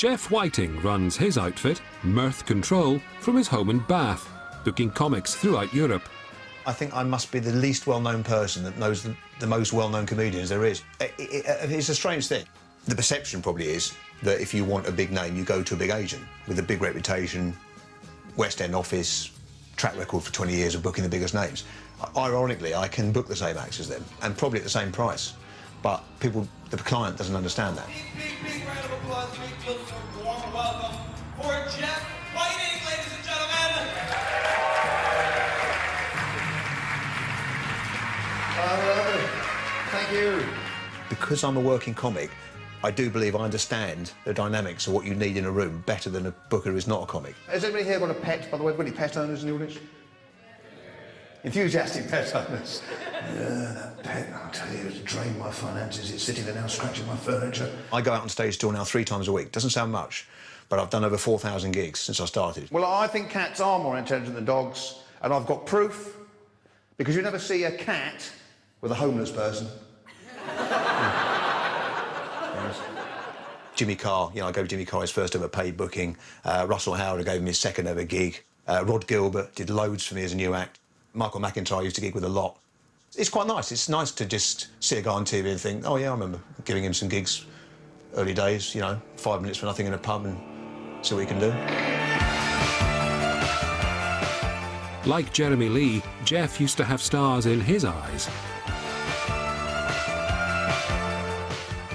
Geoff Whiting runs his outfit, Mirth Control, from his home in Bath, booking comics throughout Europe. I think I must be the least well-known person that knows the most well-known comedians there is. It's a strange thing. The perception probably is that if you want a big name, you go to a big agent with a big reputation, West End office, track record for 20 years of booking the biggest names. Ironically, I can book the same acts as them, and probably at the same price. But the client doesn't understand that. Big round of applause, big warm welcome for Geoff Whiting, ladies and gentlemen. Hello. Thank you. Because I'm a working comic, I do believe I understand the dynamics of what you need in a room better than a booker who's not a comic. Has anybody here got a pet, by the way? Have any pet owners in the audience? Enthusiastic pet owners. Yeah, that pet, I'll tell you, it's drained my finances. It's sitting there now scratching my furniture. I go out on stage still now 3 times a week. Doesn't sound much, but I've done over 4,000 gigs since I started. Well, I think cats are more intelligent than dogs, and I've got proof, because you never see a cat with a homeless person. Jimmy Carr, I gave Jimmy Carr his first ever paid booking. Russell Howard, I gave him his second ever gig. Rod Gilbert did loads for me as a new act. Michael McIntyre used to gig with a lot. It's quite nice. It's nice to just see a guy on TV and think, oh, yeah, I remember giving him some gigs early days, 5 minutes for nothing in a pub and see what he can do. Like Jeremy Lee, Geoff used to have stars in his eyes.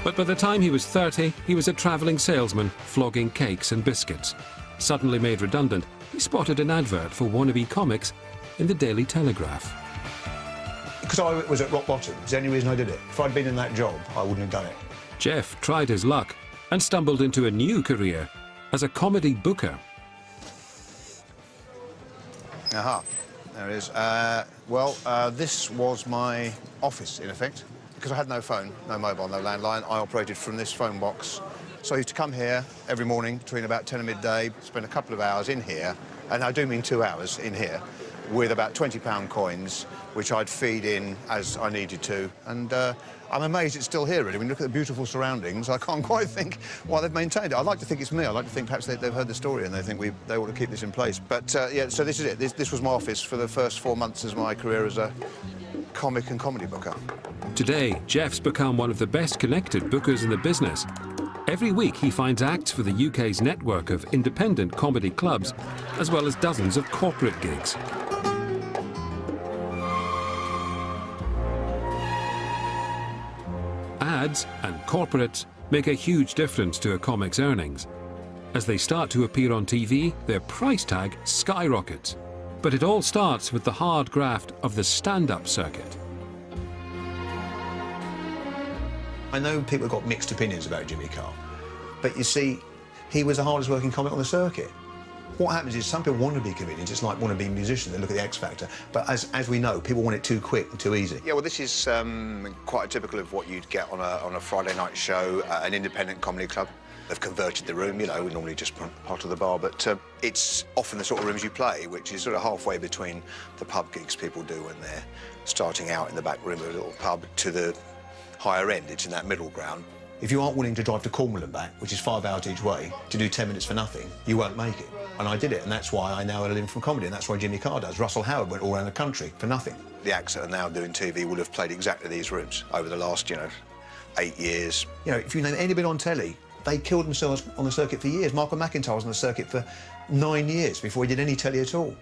But by the time he was 30, he was a travelling salesman, flogging cakes and biscuits. Suddenly made redundant, he spotted an advert for wannabe comics in the Daily Telegraph. Because I was at rock bottom, it's the only reason I did it. If I'd been in that job, I wouldn't have done it. Geoff tried his luck and stumbled into a new career as a comedy booker. Aha, there it is. This was my office, in effect. Because I had no phone, no mobile, no landline, I operated from this phone box. So I used to come here every morning between about 10 and midday, spend a couple of hours in here, and I do mean 2 hours in here, with about £20 coins, which I'd feed in as I needed to. And I'm amazed it's still here, really. When you look at the beautiful surroundings, I can't quite think why they've maintained it. I'd like to think it's me. I'd like to think perhaps they've heard the story and they think they ought to keep this in place. But, yeah, so this is it. This was my office for the first 4 months of my career as a comic and comedy booker. Today, Geoff's become one of the best connected bookers in the business. Every week he finds acts for the UK's network of independent comedy clubs, as well as dozens of corporate gigs. Ads and corporates make a huge difference to a comic's earnings. As they start to appear on TV, their price tag skyrockets. But it all starts with the hard graft of the stand-up circuit. I know people have got mixed opinions about Jimmy Carr, but you see, he was the hardest working comic on the circuit. What happens is some people want to be comedians, just like want to be musicians, they look at the X Factor, but as we know, people want it too quick and too easy. Yeah, well, this is quite typical of what you'd get on a Friday night show at an independent comedy club. They've converted the room, we normally just part of the bar, but it's often the sort of rooms you play, which is sort of halfway between the pub gigs people do when they're starting out in the back room of a little pub to the higher end. It's in that middle ground. If you aren't willing to drive to Cornwall and back, which is 5 hours each way, to do 10 minutes for nothing, you won't make it. And I did it, and that's why I now live from comedy, and that's why Jimmy Carr does. Russell Howard went all around the country for nothing. The acts that are now doing TV will have played exactly these rooms over the last, 8 years. If you name anybody on telly, they killed themselves on the circuit for years. Michael McIntyre was on the circuit for 9 years before he did any telly at all,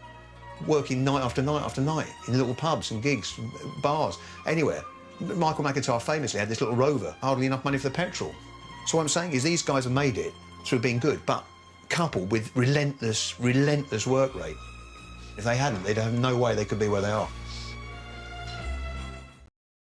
working night after night after night in little pubs and gigs, bars, anywhere. Michael McIntyre famously had this little Rover, hardly enough money for the petrol. So what I'm saying is these guys have made it through being good, but coupled with relentless work rate. If they hadn't, they'd have no way they could be where they are.